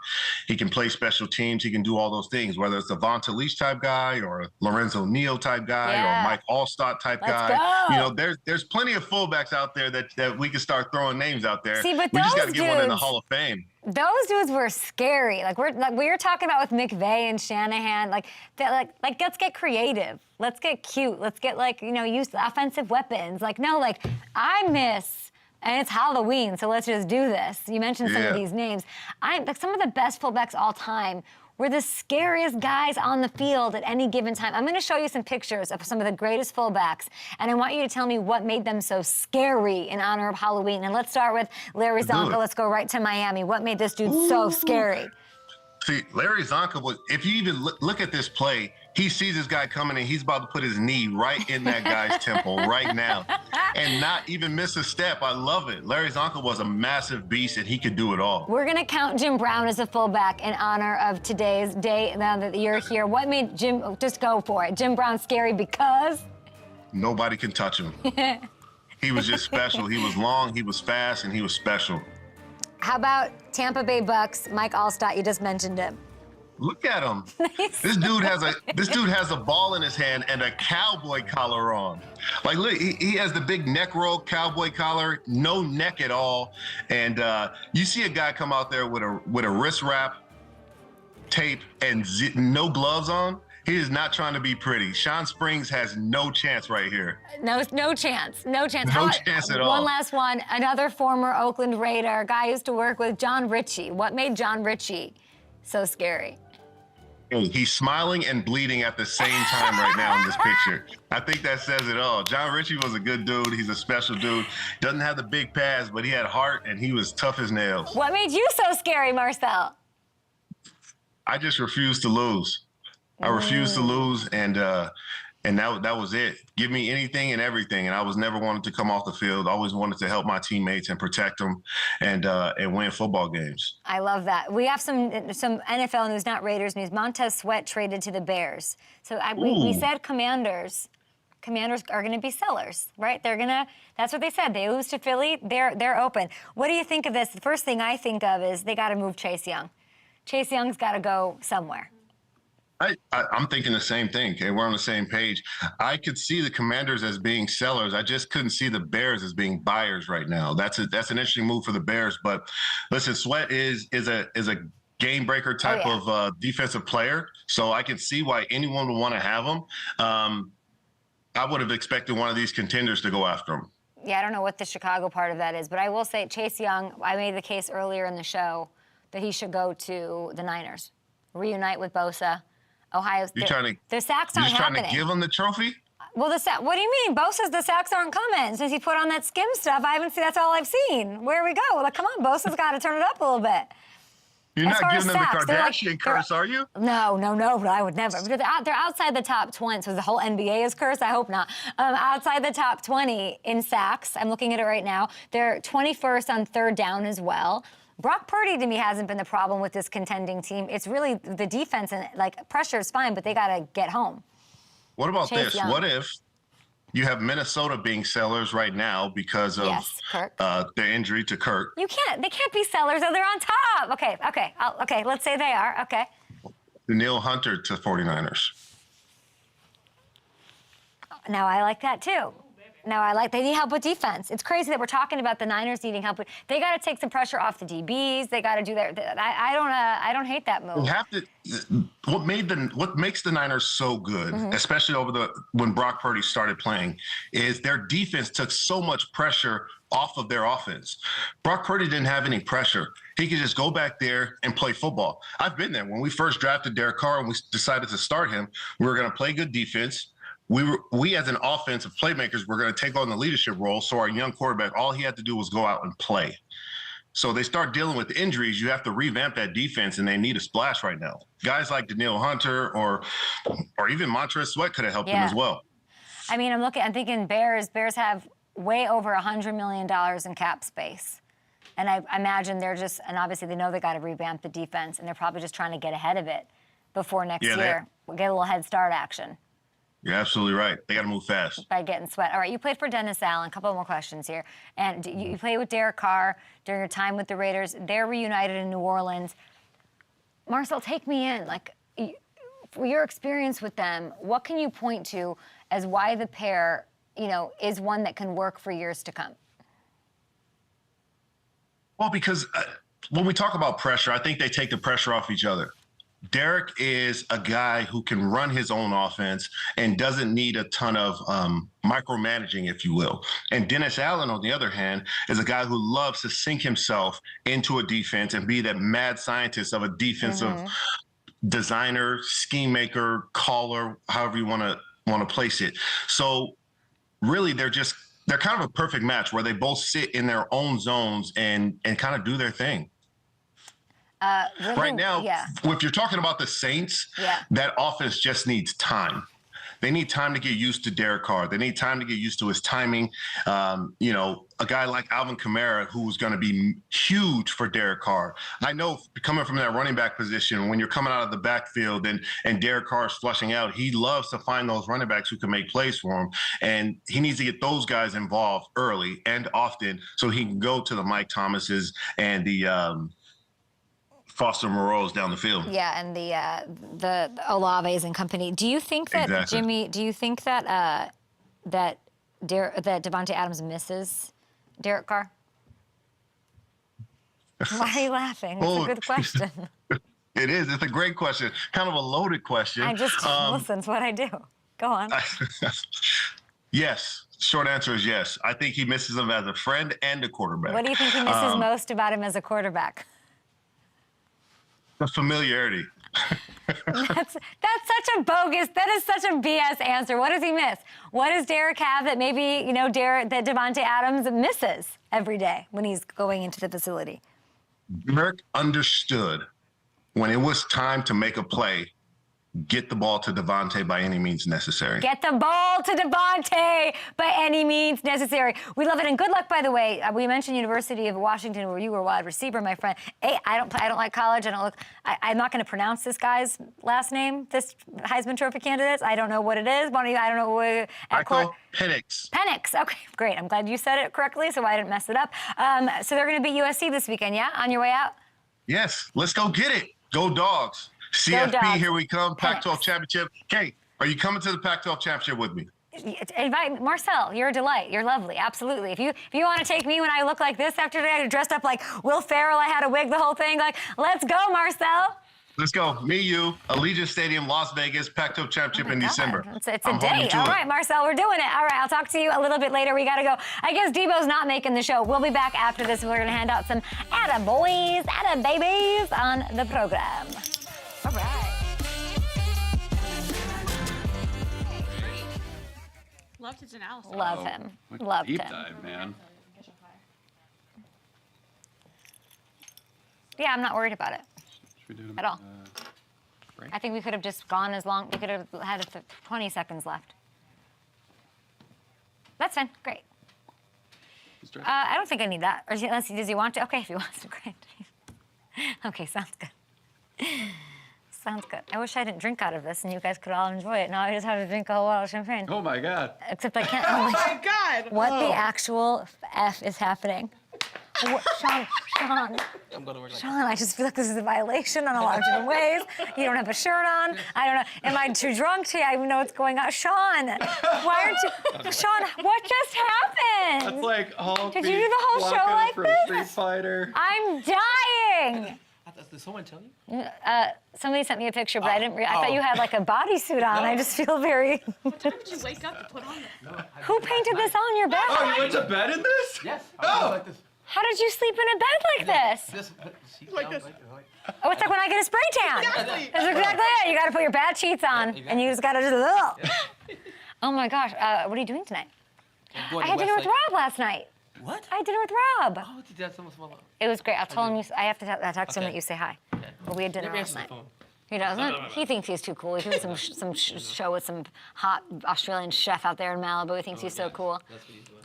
he can play special teams, he can do all those things, whether it's a Vonta Leach type guy or a Lorenzo Neal type guy or Mike Allstott type guy. There's plenty of fullbacks out there that we can start throwing names out there. See, but we just got to get one in the Hall of Fame. Those dudes were scary. We were talking about with McVay and Shanahan. Let's get creative. Let's get cute. Let's get use offensive weapons. I miss, and it's Halloween, so let's just do this. You mentioned some of these names. Some of the best fullbacks all time were the scariest guys on the field at any given time. I'm going to show you some pictures of some of the greatest fullbacks, and I want you to tell me what made them so scary in honor of Halloween. And let's start with Larry Zonka. Let's go right to Miami. What made this dude so scary? See, Larry Zonka was, if you even look at this play, he sees this guy coming and he's about to put his knee right in that guy's temple right now and not even miss a step. I love it. Larry Zonka was a massive beast and he could do it all. We're going to count Jim Brown as a fullback in honor of today's day, now that you're here. What made Jim, just go for it, Jim Brown scary because? Nobody can touch him. He was just special. He was long, he was fast, and he was special. How about Tampa Bay Bucks, Mike Allstott? You just mentioned him. Look at him. This dude has a ball in his hand and a cowboy collar on. Look, he has the big neck roll cowboy collar, no neck at all. And you see a guy come out there with a wrist wrap, tape, and no gloves on, He is not trying to be pretty. Sean Springs has no chance right here. No chance. No chance. No chance at all. One last one. Another former Oakland Raider, guy I used to work with, John Ritchie. What made John Ritchie so scary? He's smiling and bleeding at the same time right now in this picture. I think that says it all. John Ritchie was a good dude. He's a special dude. Doesn't have the big pass, but he had heart, and he was tough as nails. What made you so scary, Marcel? I just refused to lose. I refused to lose, and that was it. Give me anything and everything, and I was never wanted to come off the field. I always wanted to help my teammates and protect them, and win football games. I love that. We have some NFL news, not Raiders news. Montez Sweat traded to the Bears. So we said Commanders. Commanders are going to be sellers, right? That's what they said. They lose to Philly, they're open. What do you think of this? The first thing I think of is they got to move Chase Young. Chase Young's got to go somewhere. I'm thinking the same thing. Okay, we're on the same page. I could see the Commanders as being sellers. I just couldn't see the Bears as being buyers right now. That's an interesting move for the Bears. But listen, Sweat is a game breaker type of defensive player. So I can see why anyone would want to have him. I would have expected one of these contenders to go after him. Yeah, I don't know what the Chicago part of that is, but I will say Chase Young. I made the case earlier in the show that he should go to the Niners, reunite with Bosa. Ohio, the sacks aren't happening. Trying to give him the trophy? Well, what do you mean? Bosa's the sacks aren't coming. Since he put on that skim stuff, I haven't seen. That's all I've seen. Where we go? Well, come on, Bosa's got to turn it up a little bit. You're not giving them the Kardashian curse, are you? No, I would never. They're outside the top 20, so the whole NBA is cursed? I hope not. Outside the top 20 in sacks. I'm looking at it right now. They're 21st on third down as well. Brock Purdy, to me, hasn't been the problem with this contending team. It's really the defense, and pressure is fine, but they got to get home. What about Chase Young. What if you have Minnesota being sellers right now because of the injury to Kirk? They can't be sellers. They're on top. Okay. Let's say they are. Okay. Danielle Hunter to 49ers. Now I like that too. They need help with defense. It's crazy that we're talking about the Niners needing help. They got to take some pressure off the DBs. They got to do their. I don't hate that move. You have to. What makes the Niners so good, especially when Brock Purdy started playing, is their defense took so much pressure off of their offense. Brock Purdy didn't have any pressure. He could just go back there and play football. I've been there. When we first drafted Derek Carr and we decided to start him, we were going to play good defense. We as an offensive playmakers were going to take on the leadership role. So our young quarterback, all he had to do was go out and play. So they start dealing with injuries. You have to revamp that defense, and they need a splash right now. Guys like Danielle Hunter or even Montez Sweat could have helped them as well. I mean, I'm thinking Bears. Bears have way over $100 million in cap space. And I imagine and obviously they know they got to revamp the defense, and they're probably just trying to get ahead of it before next year. We'll get a little head start action. You're absolutely right. They got to move fast. By getting Sweat. All right, you played for Dennis Allen. A couple more questions here. And you played with Derek Carr during your time with the Raiders. They're reunited in New Orleans. Marcel, take me in. For your experience with them, what can you point to as why the pair, is one that can work for years to come? Well, because when we talk about pressure, I think they take the pressure off each other. Derek is a guy who can run his own offense and doesn't need a ton of micromanaging, if you will. And Dennis Allen, on the other hand, is a guy who loves to sink himself into a defense and be that mad scientist of a defensive designer, scheme maker, caller, however you want to place it. So really, they're kind of a perfect match where they both sit in their own zones and kind of do their thing. Right now, if you're talking about the Saints, that offense just needs time. They need time to get used to Derek Carr. They need time to get used to his timing. A guy like Alvin Kamara, who's going to be huge for Derek Carr. I know coming from that running back position, when you're coming out of the backfield and Derek Carr is flushing out, he loves to find those running backs who can make plays for him. And he needs to get those guys involved early and often so he can go to the Mike Thomases and the Foster Moreau's down the field. Yeah, and the Olaves and company. Do you think that Jimmy? Do you think that that Devontae Adams misses Derek Carr? Why are you laughing? That's a good question. It is. It's a great question. Kind of a loaded question. I just listen. It's what I do. Go on. Yes. Short answer is yes. I think he misses him as a friend and a quarterback. What do you think he misses most about him as a quarterback? The familiarity. That's such a bogus. That is such a BS answer. What does he miss? What does Derek have that maybe that Devontae Adams misses every day when he's going into the facility? Derek understood when it was time to make a play. Get the ball to Devontae by any means necessary. Get the ball to Devontae by any means necessary. We love it, and good luck, by the way. We mentioned University of Washington, where you were wide receiver, my friend. Hey, I don't like college. I'm not going to pronounce this guy's last name. This Heisman Trophy candidate. I don't know what it is. I don't know what. Michael Penix. Penix. Okay, great. I'm glad you said it correctly, so I didn't mess it up. So they're going to beat USC this weekend, yeah? On your way out? Yes. Let's go get it. Go Dogs. CFP, here we come. Pac-12 championship. Kate, are you coming to the Pac-12 championship with me? Invite Marcel. You're a delight. You're lovely. Absolutely. If you want to take me when I look like this after today, I dressed up like Will Ferrell. I had a wig, the whole thing. Like, let's go, Marcel. Let's go. Me, you, Allegiant Stadium, Las Vegas, Pac-12 championship in December. It's a date. All right, Marcel, we're doing it. All right, I'll talk to you a little bit later. We got to go. I guess Debo's not making the show. We'll be back after this. We're going to hand out some attaboys, attababies on the program. All right. Loved his analysis. Love him. What a Loved deep him. dive, man. Yeah, I'm not worried about it Should we do at all. break? I think we could have just gone as long. We could have had 20 seconds left. That's fine. Great. I don't think I need that. Or does he want to? Okay, if he wants to, great. Okay, sounds good. Sounds good. I wish I didn't drink out of this and you guys could all enjoy it. Now I just have to drink a whole lot of champagne. Oh my God. Except I can't. Oh my God! What the actual F is happening? Sean, I'm going to work like Sean, I just feel like this is a violation in a lot of different ways. You don't have a shirt on. I don't know. Am I too drunk to even know what's going on? Sean, why aren't you? Sean, what just happened? That's like Hulk. Did you do the whole show like from this? Street Fighter. I'm dying. Did someone tell you? Somebody sent me a picture, but I didn't. I thought you had like a bodysuit on. I just feel very. What time did you wake up to put on it? Who painted this on your bed? Oh, you went to bed in this? Yes. Oh. Like this. How did you sleep in a bed like this? Like this. Oh, it's like when I get a spray tan. Exactly. That's exactly it. You got to put your bad sheets on, and you just got to just. Oh my gosh, what are you doing tonight? I had dinner with Rob last night. What? I had dinner with Rob. Oh, that's almost small. It was great. I'll tell him. I have to text him that you say hi. Okay. But we had dinner Never last answers the night. phone. He doesn't. He thinks he's too cool. He's doing some show with some hot Australian chef out there in Malibu. He thinks he's so cool. That's what he's doing.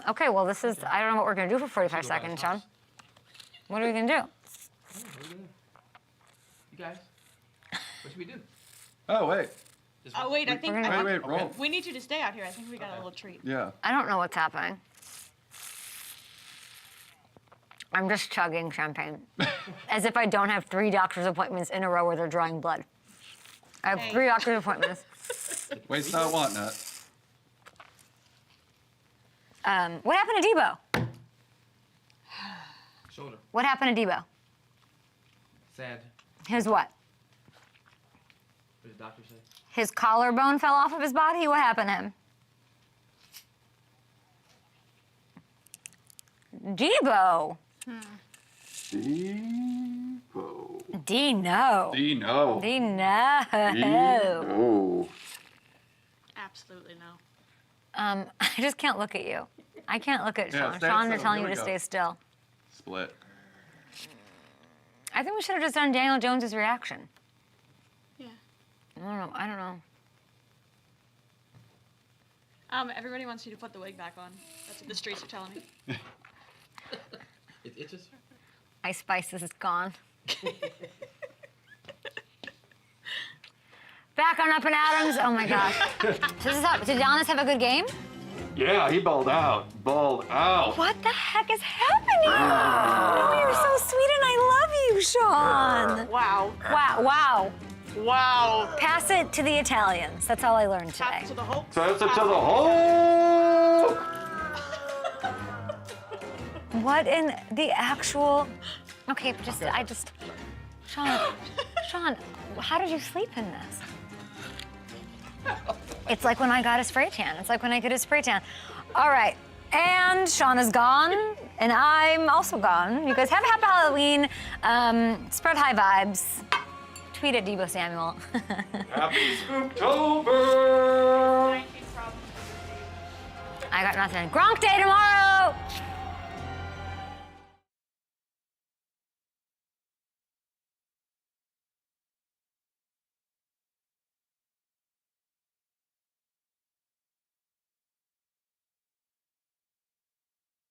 Okay, well, this is. I don't know what we're gonna do for 45 seconds, Sean. What are we gonna do? You guys, what should we do? Oh, wait. Oh wait, I think Wait, roll. we need you to stay out here. I think we got a little treat. Yeah. I don't know what's happening. I'm just chugging champagne, as if I don't have 3 doctor's appointments in a row where they're drawing blood. I have 3 doctor's appointments. Waste not, want not. What happened to Debo? Shoulder. What happened to Debo? Sad. His what? What did the doctor say? His collarbone fell off of his body? What happened to him? Debo. Dino. Dino. Dino. Absolutely no. I just can't look at you. I can't look at Yeah, Sean. stay Sean, they're still. telling Here you we to go. stay still. Split. I think we should have just done Daniel Jones's reaction. Yeah. I don't know. Everybody wants you to put the wig back on. That's what the streets are telling me. It itches. Ice Spices is gone. Back on Up and Adams. Oh my gosh. Did Giannis have a good game? Yeah, he balled out. Balled out. What the heck is happening? No, you're so sweet and I love you, Sean. Wow. Wow. Wow. Pass it to the Italians. That's all I learned today. Pass it to the Hulk. Pass it to the Hulk. What in the actual? Okay, Sean, Sean, how did you sleep in this? It's like when I got a spray tan. It's like when I get a spray tan. All right, and Sean is gone, and I'm also gone. You guys have a happy Halloween. Spread high vibes. Tweet at Debo Samuel. Happy Spooktober! I got nothing. Gronk Day tomorrow!